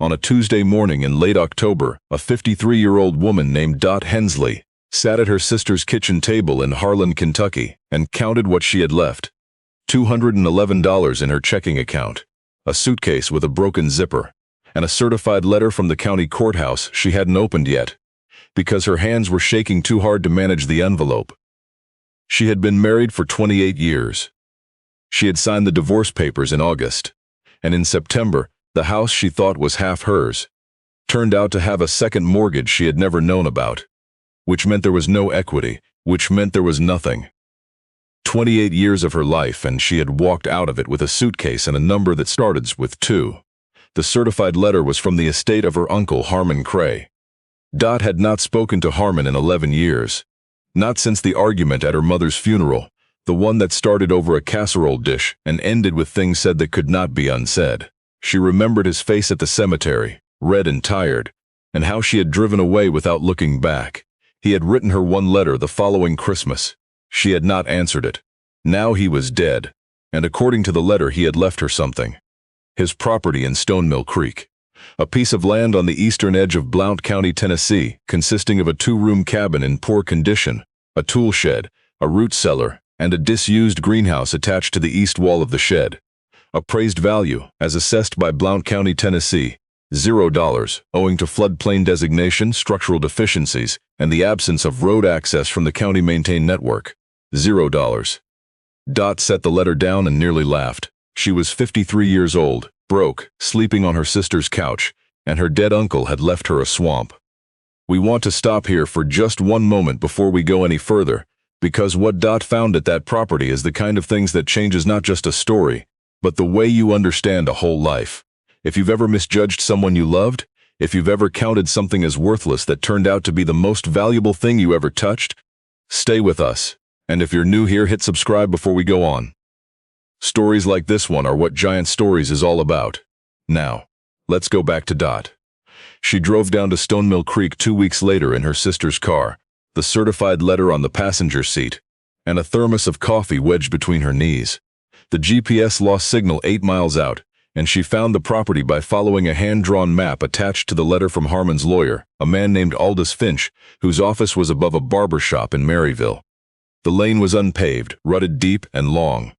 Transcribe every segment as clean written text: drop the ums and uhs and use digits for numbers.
On a Tuesday morning in late October, a 53-year-old woman named Hensley sat at her sister's kitchen table in Harlan, Kentucky, and counted what she had left. $211 in her checking account, a suitcase with a broken zipper, and a certified letter from the county courthouse she hadn't opened yet, because her hands were shaking too hard to manage the envelope. She had been married for 28 years. She had signed the divorce papers in August, and in September, the house she thought was half hers turned out to have a second mortgage she had never known about, which meant there was no equity, which meant there was nothing. 28 years of her life, and she had walked out of it with a suitcase and a number that started with 2. The certified letter was from the estate of her uncle, Harmon Cray. Dot had not spoken to Harmon in 11 years. Not since the argument at her mother's funeral, the one that started over a casserole dish and ended with things said that could not be unsaid. She remembered his face at the cemetery, red and tired, and how she had driven away without looking back. He had written her one letter the following Christmas. She had not answered it. Now he was dead, and according to the letter he had left her something. His property in Stone Mill Creek, a piece of land on the eastern edge of Blount County, Tennessee, consisting of a 2-room cabin in poor condition, a tool shed, a root cellar, and a disused greenhouse attached to the east wall of the shed. Appraised value, as assessed by Blount County, Tennessee, $0, owing to floodplain designation, structural deficiencies, and the absence of road access from the county-maintained network. $0. Dot set the letter down and nearly laughed. She was 53 years old, broke, sleeping on her sister's couch, and her dead uncle had left her a swamp. We want to stop here for just one moment before we go any further, because what Dot found at that property is the kind of things that changes not just a story, but the way you understand a whole life. If you've ever misjudged someone you loved, if you've ever counted something as worthless that turned out to be the most valuable thing you ever touched, stay with us. And if you're new here, hit subscribe before we go on. Stories like this one are what Giant Stories is all about. Now, let's go back to Dot. She drove down to Stone Mill Creek 2 weeks later in her sister's car, the certified letter on the passenger seat, and a thermos of coffee wedged between her knees. The GPS lost signal 8 miles out, and she found the property by following a hand-drawn map attached to the letter from Harmon's lawyer, a man named Aldous Finch, whose office was above a barber shop in Maryville. The lane was unpaved, rutted deep and long.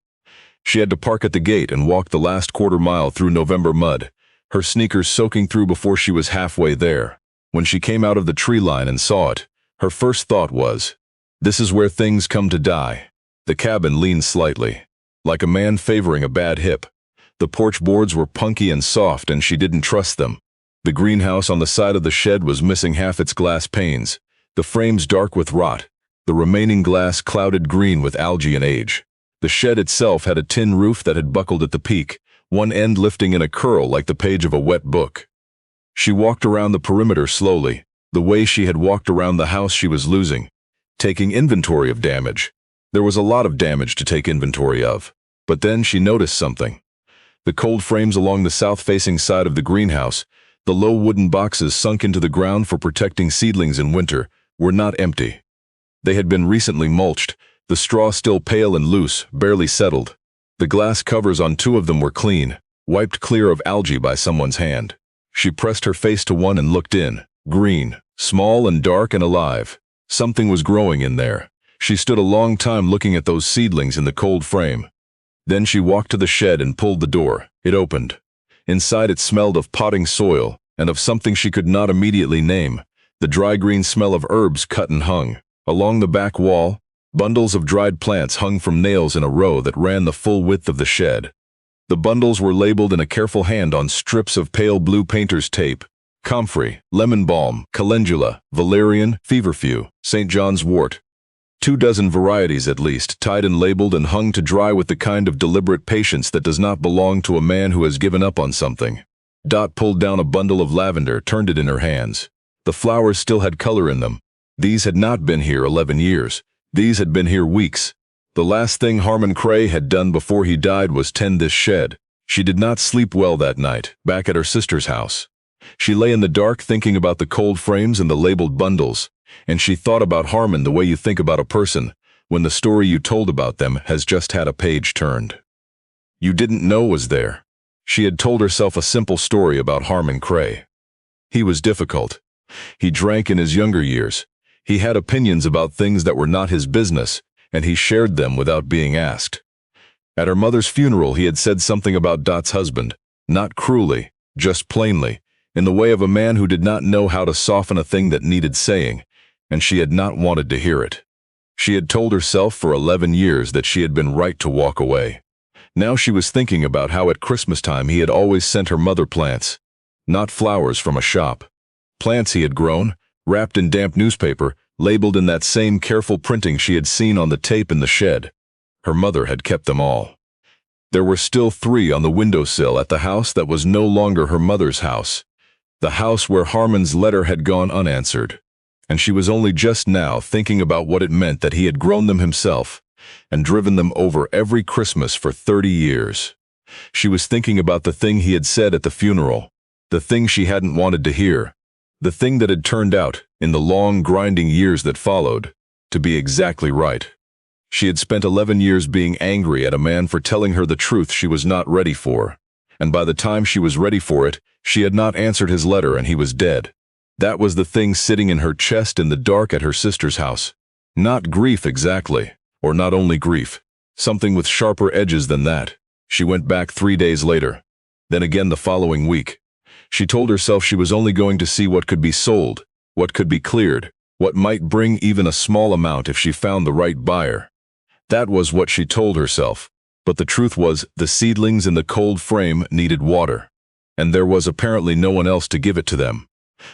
She had to park at the gate and walk the last quarter mile through November mud, her sneakers soaking through before she was halfway there. When she came out of the tree line and saw it, her first thought was, "This is where things come to die." The cabin leaned slightly, like a man favoring a bad hip. The porch boards were punky and soft, and she didn't trust them. The greenhouse on the side of the shed was missing half its glass panes, the frames dark with rot, the remaining glass clouded green with algae and age. The shed itself had a tin roof that had buckled at the peak, one end lifting in a curl like the page of a wet book. She walked around the perimeter slowly, the way she had walked around the house she was losing, taking inventory of damage. There was a lot of damage to take inventory of. But then she noticed something. The cold frames along the south-facing side of the greenhouse, the low wooden boxes sunk into the ground for protecting seedlings in winter, were not empty. They had been recently mulched, the straw still pale and loose, barely settled. The glass covers on 2 of them were clean, wiped clear of algae by someone's hand. She pressed her face to one and looked in. Green, small and dark and alive. Something was growing in there. She stood a long time looking at those seedlings in the cold frame. Then she walked to the shed and pulled the door. It opened. Inside it smelled of potting soil, and of something she could not immediately name, the dry green smell of herbs cut and hung. Along the back wall, bundles of dried plants hung from nails in a row that ran the full width of the shed. The bundles were labeled in a careful hand on strips of pale blue painter's tape: comfrey, lemon balm, calendula, valerian, feverfew, St. John's wort. 24 varieties at least, tied and labeled and hung to dry with the kind of deliberate patience that does not belong to a man who has given up on something. Dot pulled down a bundle of lavender, turned it in her hands. The flowers still had color in them. These had not been here 11 years. These had been here weeks. The last thing Harmon Cray had done before he died was tend this shed. She did not sleep well that night, back at her sister's house. She lay in the dark thinking about the cold frames and the labeled bundles, and she thought about Harmon the way you think about a person when the story you told about them has just had a page turned. You didn't know was there. She had told herself a simple story about Harmon Cray. He was difficult. He drank in his younger years. He had opinions about things that were not his business, and he shared them without being asked. At her mother's funeral, he had said something about Dot's husband, not cruelly, just plainly, in the way of a man who did not know how to soften a thing that needed saying, and she had not wanted to hear it. She had told herself for 11 years that she had been right to walk away. Now she was thinking about how at Christmas time he had always sent her mother plants, not flowers from a shop. Plants he had grown, wrapped in damp newspaper, labeled in that same careful printing she had seen on the tape in the shed. Her mother had kept them all. There were still 3 on the windowsill at the house that was no longer her mother's house, the house where Harmon's letter had gone unanswered. And she was only just now thinking about what it meant that he had grown them himself and driven them over every Christmas for 30 years. She was thinking about the thing he had said at the funeral, the thing she hadn't wanted to hear, the thing that had turned out, in the long, grinding years that followed, to be exactly right. She had spent 11 years being angry at a man for telling her the truth she was not ready for, and by the time she was ready for it, she had not answered his letter and he was dead. That was the thing sitting in her chest in the dark at her sister's house. Not grief exactly, or not only grief, something with sharper edges than that. She went back 3 days later, then again the following week. She told herself she was only going to see what could be sold, what could be cleared, what might bring even a small amount if she found the right buyer. That was what she told herself, but the truth was the seedlings in the cold frame needed water, and there was apparently no one else to give it to them.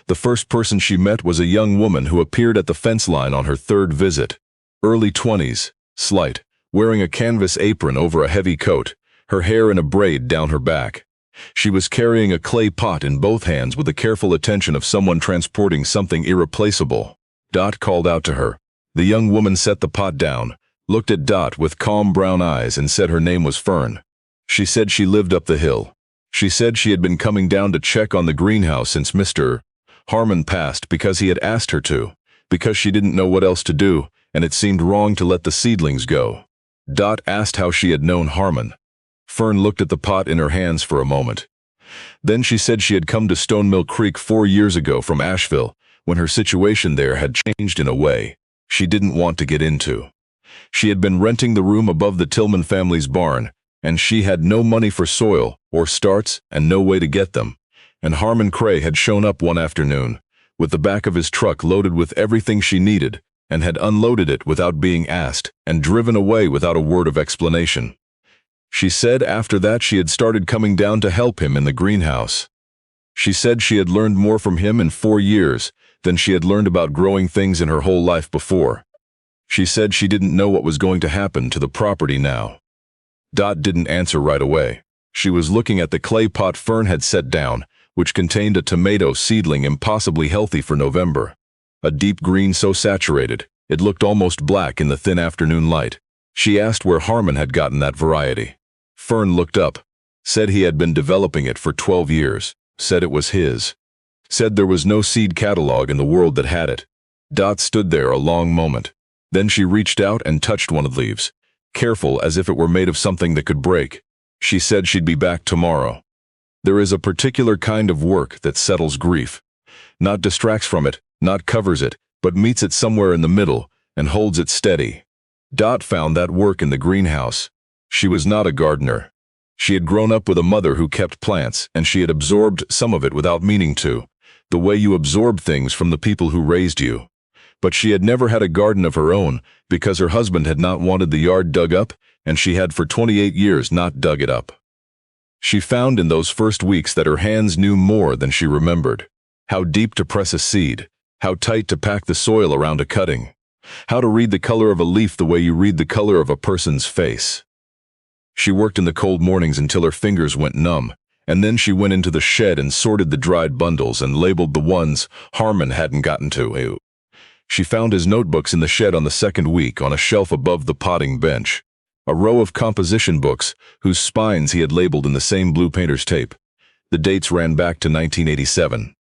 The first person she met was a young woman who appeared at the fence line on her 3rd visit. Early 20s, slight, wearing a canvas apron over a heavy coat, her hair in a braid down her back. She was carrying a clay pot in both hands with the careful attention of someone transporting something irreplaceable. Dot called out to her. The young woman set the pot down, looked at Dot with calm brown eyes and said her name was Fern. She said she lived up the hill. She said she had been coming down to check on the greenhouse since Mr. Harmon passed because he had asked her to, because she didn't know what else to do, and it seemed wrong to let the seedlings go. Dot asked how she had known Harmon. Fern looked at the pot in her hands for a moment. Then she said she had come to Stone Mill Creek 4 years ago from Asheville, when her situation there had changed in a way she didn't want to get into. She had been renting the room above the Tillman family's barn, and she had no money for soil or starts and no way to get them. And Harmon Cray had shown up one afternoon, with the back of his truck loaded with everything she needed, and had unloaded it without being asked, and driven away without a word of explanation. She said after that she had started coming down to help him in the greenhouse. She said she had learned more from him in 4 years than she had learned about growing things in her whole life before. She said she didn't know what was going to happen to the property now. Dot didn't answer right away. She was looking at the clay pot Fern had set down, which contained a tomato seedling impossibly healthy for November. A deep green so saturated, it looked almost black in the thin afternoon light. She asked where Harmon had gotten that variety. Fern looked up, said he had been developing it for 12 years, said it was his. Said there was no seed catalog in the world that had it. Dot stood there a long moment. Then she reached out and touched one of the leaves, careful as if it were made of something that could break. She said she'd be back tomorrow. There is a particular kind of work that settles grief. Not distracts from it, not covers it, but meets it somewhere in the middle and holds it steady. Dot found that work in the greenhouse. She was not a gardener. She had grown up with a mother who kept plants, and she had absorbed some of it without meaning to, the way you absorb things from the people who raised you. But she had never had a garden of her own because her husband had not wanted the yard dug up, and she had for 28 years not dug it up. She found in those first weeks that her hands knew more than she remembered. How deep to press a seed, how tight to pack the soil around a cutting, how to read the color of a leaf the way you read the color of a person's face. She worked in the cold mornings until her fingers went numb, and then she went into the shed and sorted the dried bundles and labeled the ones Harmon hadn't gotten to. She found his notebooks in the shed on the second week on a shelf above the potting bench. A row of composition books whose spines he had labeled in the same blue painter's tape. The dates ran back to 1987.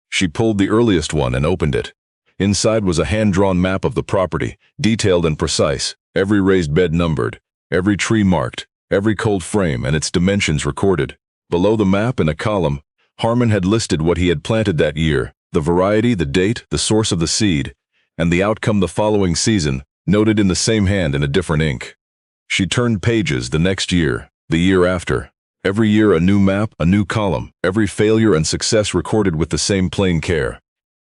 She pulled the earliest one and opened it. Inside was a hand-drawn map of the property, detailed and precise, every raised bed numbered, every tree marked, every cold frame and its dimensions recorded. Below the map, in a column, Harmon had listed what he had planted that year, the variety, the date, the source of the seed, and the outcome the following season, noted in the same hand in a different ink. She turned pages the next year, the year after. Every year a new map, a new column, every failure and success recorded with the same plain care.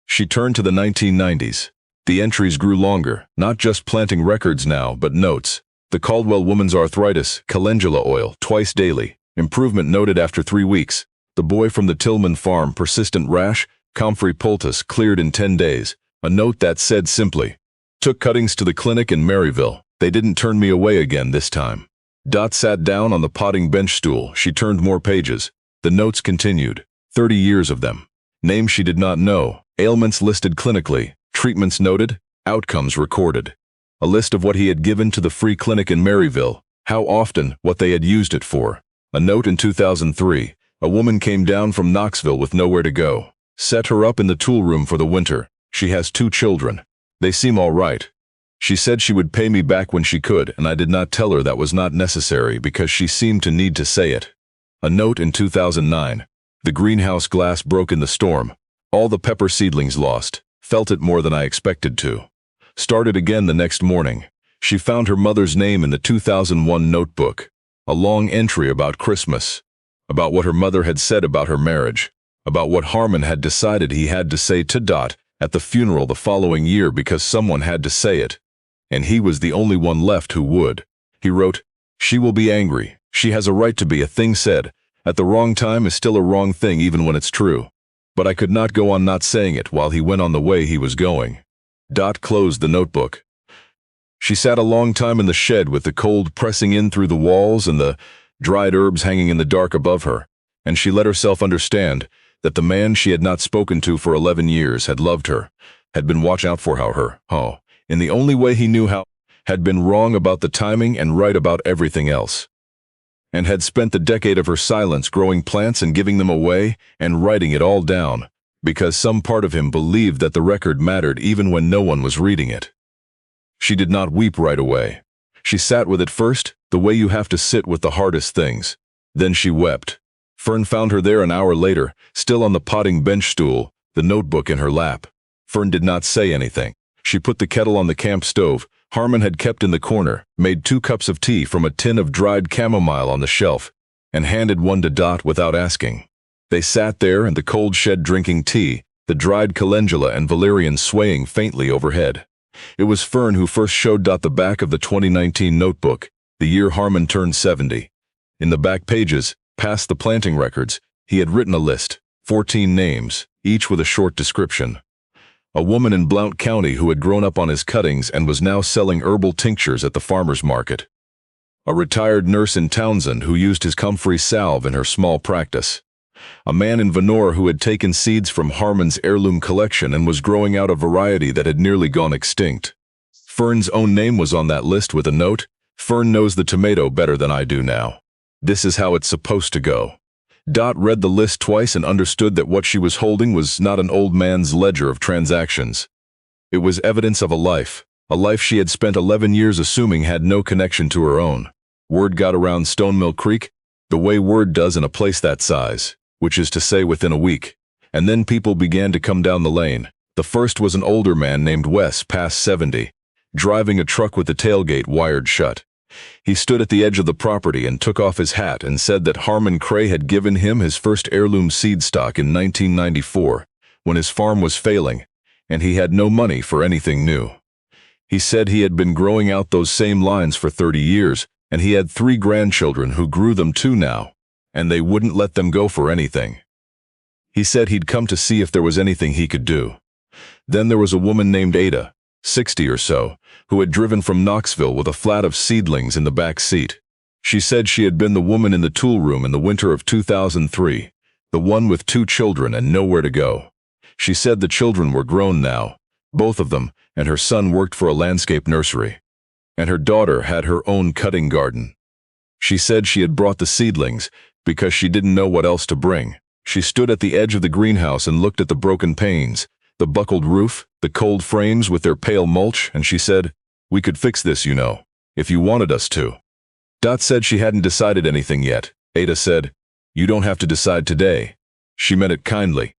She turned to the 1990s. The entries grew longer, not just planting records now, but notes. The Caldwell woman's arthritis, calendula oil, twice daily. Improvement noted after 3 weeks. The boy from the Tillman farm, persistent rash, comfrey poultice, cleared in 10 days. A note that said simply, took cuttings to the clinic in Maryville. They didn't turn me away again this time. Dot sat down on the potting bench stool. She turned more pages. The notes continued. 30 years of them. Names she did not know. Ailments listed clinically. Treatments noted. Outcomes recorded. A list of what he had given to the free clinic in Maryville. How often, what they had used it for. A note in 2003. A woman came down from Knoxville with nowhere to go. Set her up in the tool room for the winter. She has 2 children. They seem all right. She said she would pay me back when she could, and I did not tell her that was not necessary because she seemed to need to say it. A note in 2009. The greenhouse glass broke in the storm. All the pepper seedlings lost. Felt it more than I expected to. Started again the next morning. She found her mother's name in the 2001 notebook. A long entry about Christmas. About what her mother had said about her marriage. About what Harmon had decided he had to say to Dot at the funeral the following year because someone had to say it. And he was the only one left who would. He wrote, "She will be angry. She has a right to be. A thing said at the wrong time is still a wrong thing even when it's true. But I could not go on not saying it while he went on the way he was going." Dot closed the notebook. She sat a long time in the shed with the cold pressing in through the walls and the dried herbs hanging in the dark above her, and she let herself understand that the man she had not spoken to for 11 years had loved her, had been watching out for her, in the only way he knew how, had been wrong about the timing and right about everything else, and had spent the decade of her silence growing plants and giving them away and writing it all down, because some part of him believed that the record mattered even when no one was reading it. She did not weep right away. She sat with it first, the way you have to sit with the hardest things. Then she wept. Fern found her there an hour later, still on the potting bench stool, the notebook in her lap. Fern did not say anything. She put the kettle on the camp stove Harmon had kept in the corner, made 2 cups of tea from a tin of dried chamomile on the shelf, and handed one to Dot without asking. They sat there in the cold shed drinking tea, the dried calendula and valerian swaying faintly overhead. It was Fern who first showed Dot the back of the 2019 notebook, the year Harmon turned 70. In the back pages, past the planting records, he had written a list, 14 names, each with a short description. A woman in Blount County who had grown up on his cuttings and was now selling herbal tinctures at the farmer's market. A retired nurse in Townsend who used his comfrey salve in her small practice. A man in Venor who had taken seeds from Harmon's heirloom collection and was growing out a variety that had nearly gone extinct. Fern's own name was on that list with a note, "Fern knows the tomato better than I do now. This is how it's supposed to go." Dot read the list twice and understood that what she was holding was not an old man's ledger of transactions. It was evidence of a life she had spent 11 years assuming had no connection to her own. Word got around Stonemill Creek, the way word does in a place that size, which is to say within a week. And then people began to come down the lane. The first was an older man named Wes, past 70, driving a truck with the tailgate wired shut. He stood at the edge of the property and took off his hat and said that Harmon Cray had given him his first heirloom seed stock in 1994, when his farm was failing, and he had no money for anything new. He said he had been growing out those same lines for 30 years, and he had 3 grandchildren who grew them too now, and they wouldn't let them go for anything. He said he'd come to see if there was anything he could do. Then there was a woman named Ada, 60 or so, who had driven from Knoxville with a flat of seedlings in the back seat. She said she had been the woman in the tool room in the winter of 2003, the one with 2 children and nowhere to go. She said the children were grown now, both of them, and her son worked for a landscape nursery. And her daughter had her own cutting garden. She said she had brought the seedlings because she didn't know what else to bring. She stood at the edge of the greenhouse and looked at the broken panes, the buckled roof, the cold frames with their pale mulch, and she said, "We could fix this, you know, if you wanted us to." Dot said she hadn't decided anything yet. Ada said, You don't have to decide today." She meant it kindly.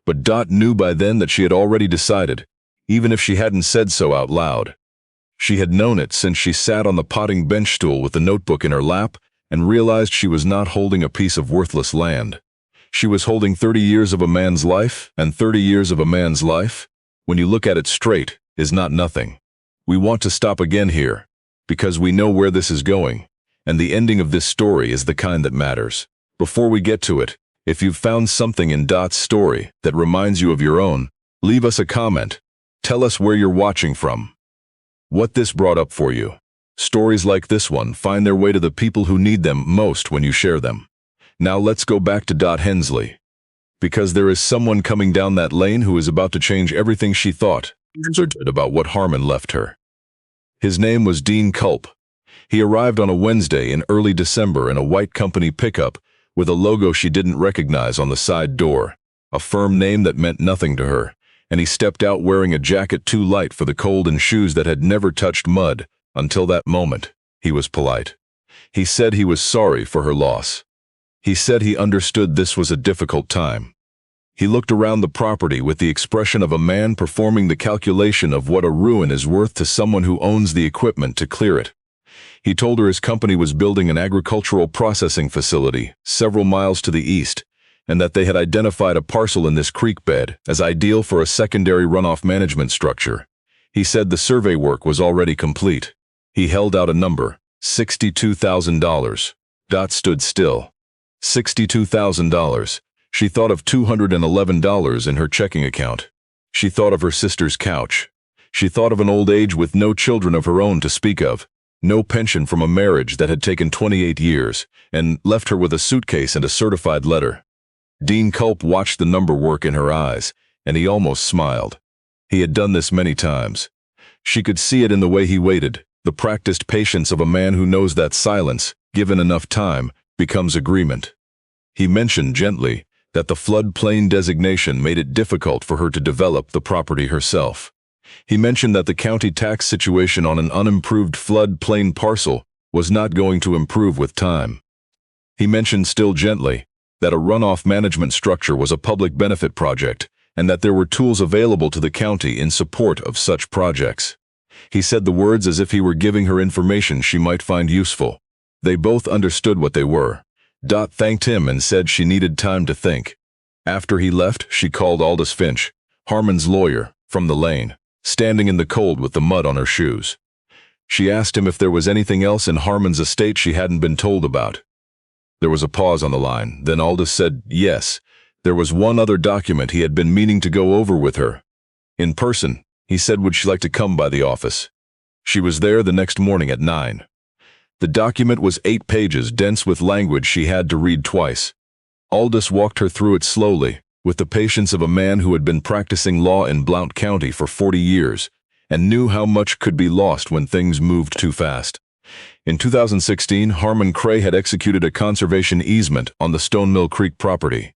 But Dot knew by then that she had already decided, even if she hadn't said so out loud. She had known it since she sat on the potting bench stool with the notebook in her lap and realized she was not holding a piece of worthless land. She was holding 30 years of a man's life, and 30 years of a man's life, when you look at it straight, is not nothing. We want to stop again here, because we know where this is going, and the ending of this story is the kind that matters. Before we get to it, if you've found something in Dot's story that reminds you of your own, leave us a comment. Tell us where you're watching from, what this brought up for you. Stories like this one find their way to the people who need them most when you share them. Now let's go back to Dot Hensley, because there is someone coming down that lane who is about to change everything she thought about what Harmon left her. His name was Dean Culp. He arrived on a Wednesday in early December in a white company pickup with a logo she didn't recognize on the side door, a firm name that meant nothing to her, and he stepped out wearing a jacket too light for the cold and shoes that had never touched mud. Until that moment, he was polite. He said he was sorry for her loss. He said he understood this was a difficult time. He looked around the property with the expression of a man performing the calculation of what a ruin is worth to someone who owns the equipment to clear it. He told her his company was building an agricultural processing facility several miles to the east, and that they had identified a parcel in this creek bed as ideal for a secondary runoff management structure. He said the survey work was already complete. He held out a number, $62,000. Dot stood still. $62,000. She thought of $211 in her checking account. She thought of her sister's couch. She thought of an old age with no children of her own to speak of, no pension from a marriage that had taken 28 years, and left her with a suitcase and a certified letter. Dean Culp watched the number work in her eyes, and he almost smiled. He had done this many times. She could see it in the way he waited, the practiced patience of a man who knows that silence, given enough time, becomes agreement. He mentioned gently that the floodplain designation made it difficult for her to develop the property herself. He mentioned that the county tax situation on an unimproved floodplain parcel was not going to improve with time. He mentioned still gently that a runoff management structure was a public benefit project and that there were tools available to the county in support of such projects. He said the words as if he were giving her information she might find useful. They both understood what they were. Dot thanked him and said she needed time to think. After he left, she called Aldous Finch, Harmon's lawyer, from the lane, standing in the cold with the mud on her shoes. She asked him if there was anything else in Harmon's estate she hadn't been told about. There was a pause on the line, then Aldous said yes. There was one other document he had been meaning to go over with her. In person, he said would she like to come by the office. She was there the next morning at 9. The document was 8 pages, dense with language she had to read twice. Aldous walked her through it slowly, with the patience of a man who had been practicing law in Blount County for 40 years, and knew how much could be lost when things moved too fast. In 2016, Harmon Cray had executed a conservation easement on the Stone Mill Creek property.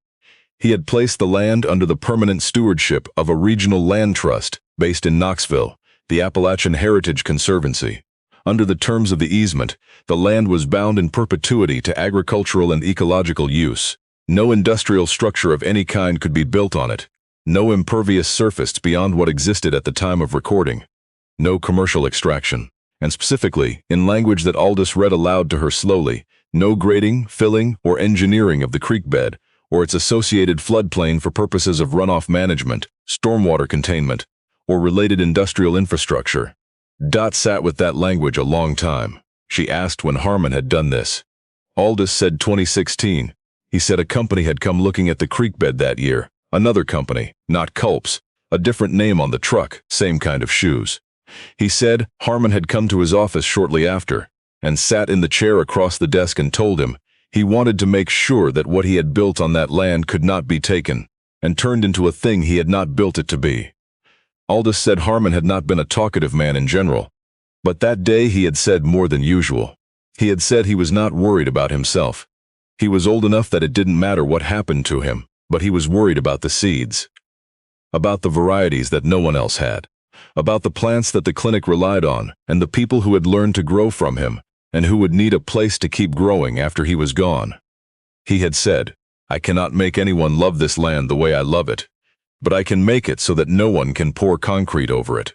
He had placed the land under the permanent stewardship of a regional land trust based in Knoxville, the Appalachian Heritage Conservancy. Under the terms of the easement, the land was bound in perpetuity to agricultural and ecological use. No industrial structure of any kind could be built on it. No impervious surface beyond what existed at the time of recording. No commercial extraction. And specifically, in language that Aldous read aloud to her slowly, no grading, filling, or engineering of the creek bed, or its associated floodplain for purposes of runoff management, stormwater containment, or related industrial infrastructure. Dot sat with that language a long time. She asked when Harmon had done this. Aldous said 2016. He said a company had come looking at the creek bed that year. Another company, not Culp's, a different name on the truck, same kind of shoes. He said Harmon had come to his office shortly after, and sat in the chair across the desk and told him he wanted to make sure that what he had built on that land could not be taken, and turned into a thing he had not built it to be. Aldous said Harmon had not been a talkative man in general, but that day he had said more than usual. He had said he was not worried about himself. He was old enough that it didn't matter what happened to him, but he was worried about the seeds. About the varieties that no one else had. About the plants that the clinic relied on, and the people who had learned to grow from him, and who would need a place to keep growing after he was gone. He had said, "I cannot make anyone love this land the way I love it, but I can make it so that no one can pour concrete over it."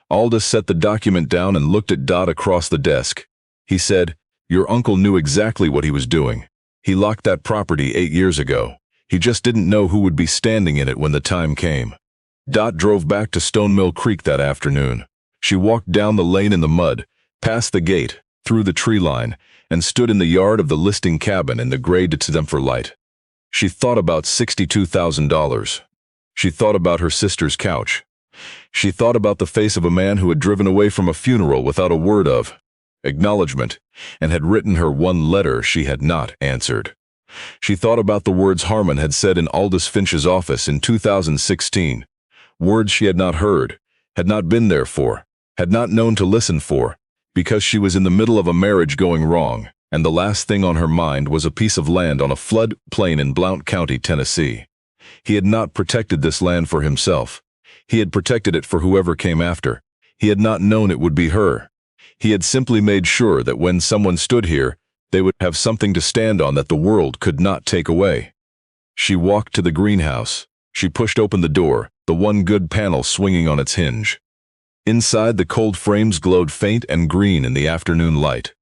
Aldous set the document down and looked at Dot across the desk. He said, "Your uncle knew exactly what he was doing. He locked that property 8 years ago. He just didn't know who would be standing in it when the time came." Dot drove back to Stone Mill Creek that afternoon. She walked down the lane in the mud, past the gate, through the tree line, and stood in the yard of the listing cabin in the gray December light. She thought about $62,000. She thought about her sister's couch. She thought about the face of a man who had driven away from a funeral without a word of acknowledgement, and had written her one letter she had not answered. She thought about the words Harmon had said in Aldous Finch's office in 2016, words she had not heard, had not been there for, had not known to listen for, because she was in the middle of a marriage going wrong, and the last thing on her mind was a piece of land on a flood plain in Blount County, Tennessee. He had not protected this land for himself. He had protected it for whoever came after. He had not known it would be her. He had simply made sure that when someone stood here, they would have something to stand on that the world could not take away. She walked to the greenhouse. She pushed open the door, the one good panel swinging on its hinge. Inside, the cold frames glowed faint and green in the afternoon light.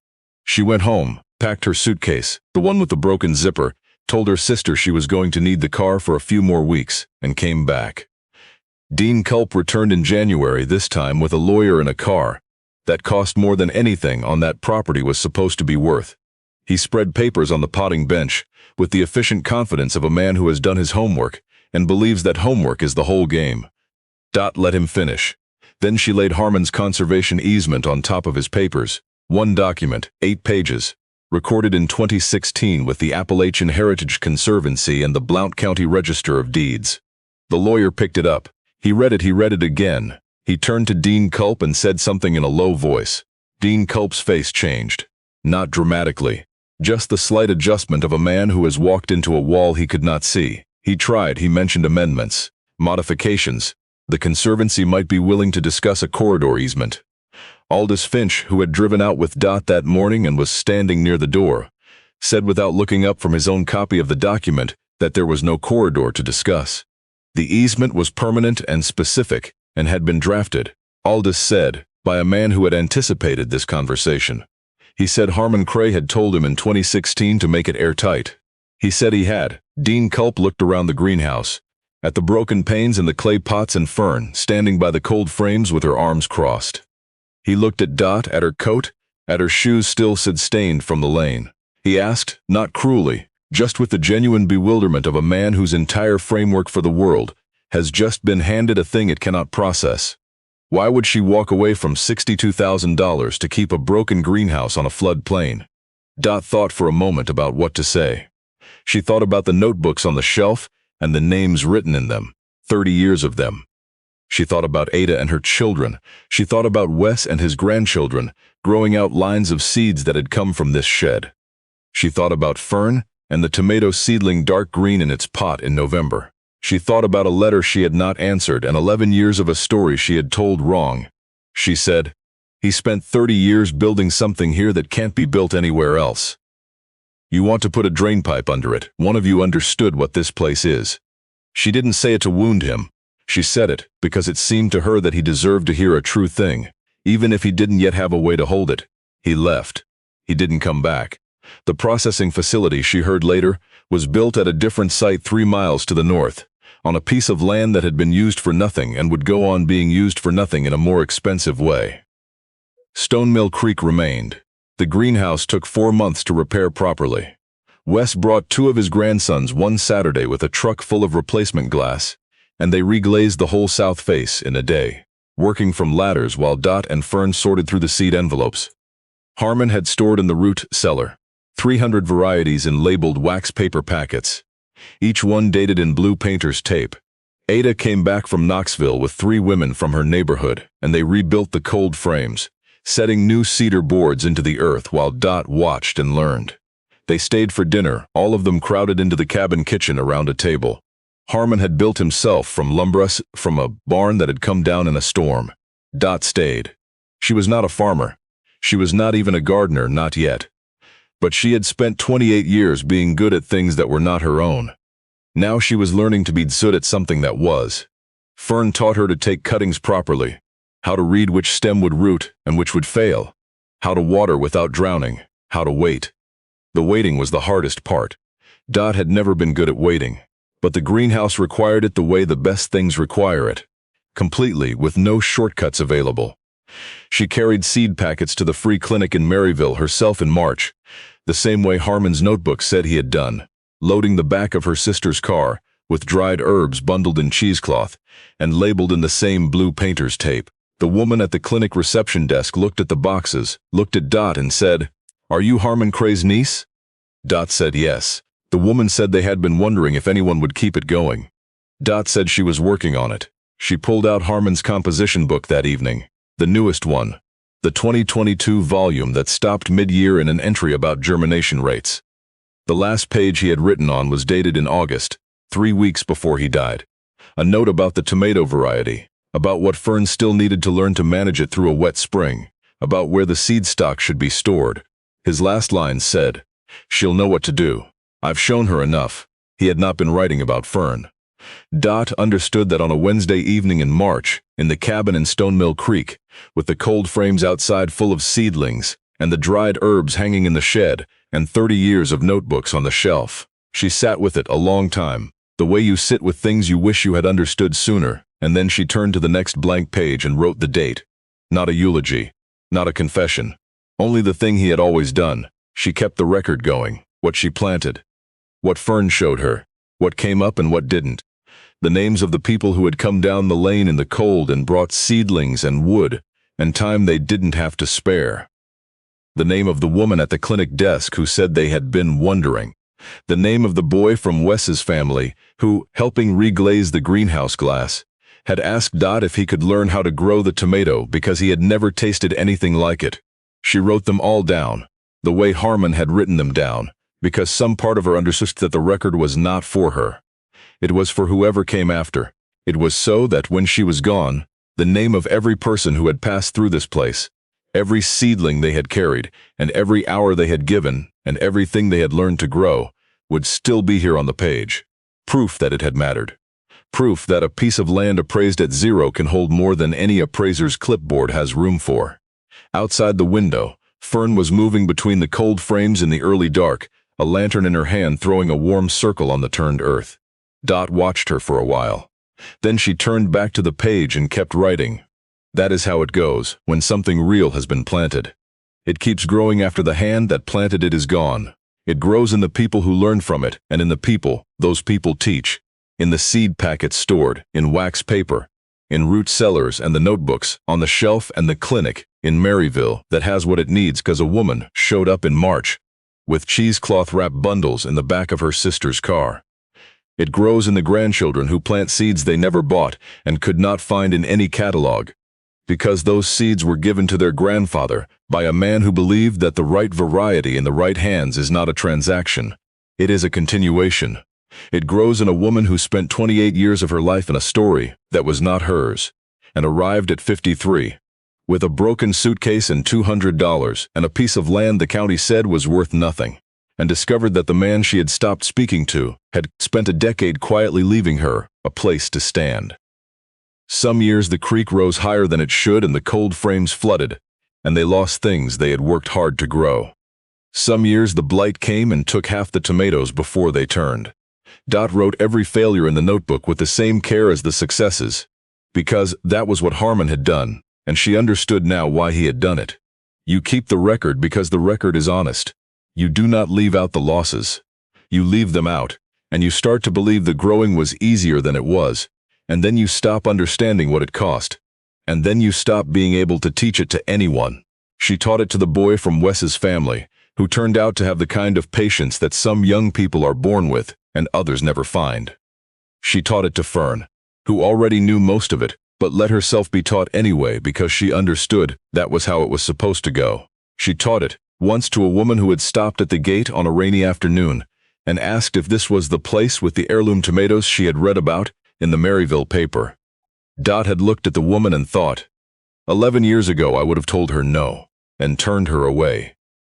She went home, packed her suitcase, the one with the broken zipper, told her sister she was going to need the car for a few more weeks, and came back. Dean Culp returned in January, this time with a lawyer and a car. That cost more than anything on that property was supposed to be worth. He spread papers on the potting bench, with the efficient confidence of a man who has done his homework, and believes that homework is the whole game. Dot let him finish. Then she laid Harmon's conservation easement on top of his papers. One document, 8 pages, recorded in 2016 with the Appalachian Heritage Conservancy and the Blount County Register of Deeds. The lawyer picked it up. He read it again. He turned to Dean Culp and said something in a low voice. Dean Culp's face changed. Not dramatically. Just the slight adjustment of a man who has walked into a wall he could not see. He mentioned amendments, modifications. The Conservancy might be willing to discuss a corridor easement. Aldous Finch, who had driven out with Dot that morning and was standing near the door, said without looking up from his own copy of the document that there was no corridor to discuss. The easement was permanent and specific, and had been drafted, Aldous said, by a man who had anticipated this conversation. He said Harmon Cray had told him in 2016 to make it airtight. He said he had. Dean Culp looked around the greenhouse, at the broken panes and the clay pots and Fern, standing by the cold frames with her arms crossed. He looked at Dot, at her coat, at her shoes still stained from the lane. He asked, not cruelly, just with the genuine bewilderment of a man whose entire framework for the world has just been handed a thing it cannot process. Why would she walk away from $62,000 to keep a broken greenhouse on a flood plain? Dot thought for a moment about what to say. She thought about the notebooks on the shelf and the names written in them, 30 years of them. She thought about Ada and her children. She thought about Wes and his grandchildren, growing out lines of seeds that had come from this shed. She thought about Fern and the tomato seedling dark green in its pot in November. She thought about a letter she had not answered and 11 years of a story she had told wrong. She said, "He spent 30 years building something here that can't be built anywhere else. You want to put a drain pipe under it. One of you understood what this place is." She didn't say it to wound him. She said it because it seemed to her that he deserved to hear a true thing, even if he didn't yet have a way to hold it. He left. He didn't come back. The processing facility, she heard later, was built at a different site 3 miles to the north, on a piece of land that had been used for nothing and would go on being used for nothing in a more expensive way. Stone Mill Creek remained. The greenhouse took 4 months to repair properly. Wes brought 2 of his grandsons one Saturday with a truck full of replacement glass, and they reglazed the whole south face in a day, working from ladders while Dot and Fern sorted through the seed envelopes. Harmon had stored in the root cellar 300 varieties in labeled wax paper packets, each one dated in blue painter's tape. Ada came back from Knoxville with 3 women from her neighborhood, and they rebuilt the cold frames, setting new cedar boards into the earth while Dot watched and learned. They stayed for dinner, all of them crowded into the cabin kitchen around a table. Harmon had built himself from lumber from a barn that had come down in a storm. Dot stayed. She was not a farmer. She was not even a gardener, not yet. But she had spent 28 years being good at things that were not her own. Now she was learning to be good at something that was. Fern taught her to take cuttings properly, how to read which stem would root and which would fail, how to water without drowning, how to wait. The waiting was the hardest part. Dot had never been good at waiting, but the greenhouse required it the way the best things require it, completely, with no shortcuts available. She carried seed packets to the free clinic in Maryville herself in March, the same way Harmon's notebook said he had done, loading the back of her sister's car with dried herbs bundled in cheesecloth and labeled in the same blue painter's tape. The woman at the clinic reception desk looked at the boxes, looked at Dot and said, "Are you Harmon Cray's niece?" Dot said yes. The woman said they had been wondering if anyone would keep it going. Dot said she was working on it. She pulled out Harmon's composition book that evening, the newest one, the 2022 volume that stopped mid-year in an entry about germination rates. The last page he had written on was dated in August, 3 weeks before he died. A note about the tomato variety, about what Fern still needed to learn to manage it through a wet spring, about where the seed stock should be stored. His last line said, "She'll know what to do. I've shown her enough." He had not been writing about Fern. Dot understood that on a Wednesday evening in March, in the cabin in Stone Mill Creek, with the cold frames outside full of seedlings, and the dried herbs hanging in the shed, and 30 years of notebooks on the shelf, she sat with it a long time, the way you sit with things you wish you had understood sooner, and then she turned to the next blank page and wrote the date. Not a eulogy, not a confession, only the thing he had always done. She kept the record going, what she planted, what Fern showed her, what came up and what didn't. The names of the people who had come down the lane in the cold and brought seedlings and wood, and time they didn't have to spare. The name of the woman at the clinic desk who said they had been wondering. The name of the boy from Wes's family who, helping reglaze the greenhouse glass, had asked Dot if he could learn how to grow the tomato because he had never tasted anything like it. She wrote them all down, the way Harmon had written them down, because some part of her understood that the record was not for her. It was for whoever came after. It was so that when she was gone, the name of every person who had passed through this place, every seedling they had carried, and every hour they had given, and everything they had learned to grow, would still be here on the page. Proof that it had mattered. Proof that a piece of land appraised at 0 can hold more than any appraiser's clipboard has room for. Outside the window, Fern was moving between the cold frames in the early dark, a lantern in her hand throwing a warm circle on the turned earth. Dot watched her for a while. Then she turned back to the page and kept writing. That is how it goes when something real has been planted. It keeps growing after the hand that planted it is gone. It grows in the people who learn from it, and in the people those people teach, in the seed packets stored, in wax paper, in root cellars and the notebooks, on the shelf and the clinic in Maryville that has what it needs because a woman showed up in March with cheesecloth-wrapped bundles in the back of her sister's car. It grows in the grandchildren who plant seeds they never bought and could not find in any catalog, because those seeds were given to their grandfather by a man who believed that the right variety in the right hands is not a transaction. It is a continuation. It grows in a woman who spent 28 years of her life in a story that was not hers, and arrived at 53, with a broken suitcase and $200 and a piece of land the county said was worth nothing, and discovered that the man she had stopped speaking to had spent a decade quietly leaving her a place to stand. Some years the creek rose higher than it should and the cold frames flooded, and they lost things they had worked hard to grow. Some years the blight came and took half the tomatoes before they turned. Dot wrote every failure in the notebook with the same care as the successes, because that was what Harmon had done, and she understood now why he had done it. You keep the record because the record is honest. You do not leave out the losses. You leave them out, and you start to believe the growing was easier than it was, and then you stop understanding what it cost, and then you stop being able to teach it to anyone. She taught it to the boy from Wes's family, who turned out to have the kind of patience that some young people are born with and others never find. She taught it to Fern, who already knew most of it, but let herself be taught anyway because she understood that was how it was supposed to go. She taught it once to a woman who had stopped at the gate on a rainy afternoon and asked if this was the place with the heirloom tomatoes she had read about in the Maryville paper. Dot had looked at the woman and thought, 11 years ago I would have told her no, and turned her away.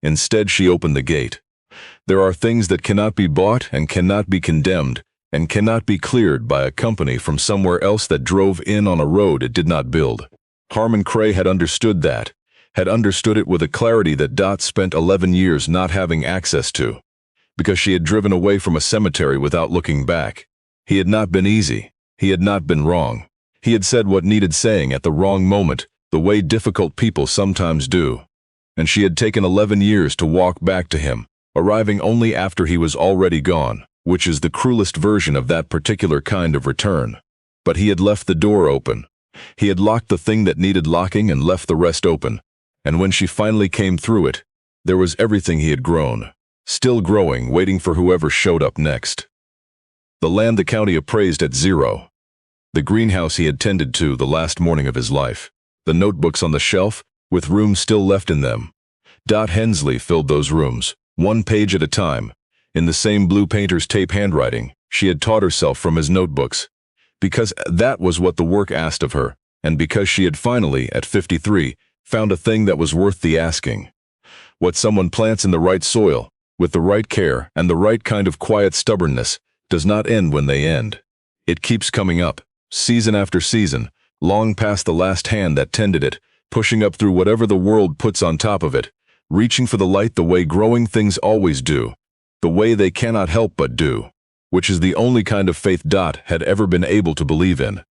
Instead, she opened the gate. There are things that cannot be bought and cannot be condemned and cannot be cleared by a company from somewhere else that drove in on a road it did not build. Harmon Cray had understood that, had understood it with a clarity that Dot spent 11 years not having access to, because she had driven away from a cemetery without looking back. He had not been easy. He had not been wrong. He had said what needed saying at the wrong moment, the way difficult people sometimes do. And she had taken 11 years to walk back to him, arriving only after he was already gone, which is the cruelest version of that particular kind of return. But he had left the door open. He had locked the thing that needed locking and left the rest open. And when she finally came through it, there was everything he had grown, still growing, waiting for whoever showed up next. The land the county appraised at 0. The greenhouse he had tended to the last morning of his life. The notebooks on the shelf, with rooms still left in them. Dot Hensley filled those rooms, one page at a time, in the same blue painter's tape handwriting she had taught herself from his notebooks. Because that was what the work asked of her, and because she had finally, at 53, found a thing that was worth the asking. What someone plants in the right soil, with the right care and the right kind of quiet stubbornness, does not end when they end. It keeps coming up, season after season, long past the last hand that tended it, pushing up through whatever the world puts on top of it, reaching for the light the way growing things always do, the way they cannot help but do, which is the only kind of faith Dot had ever been able to believe in.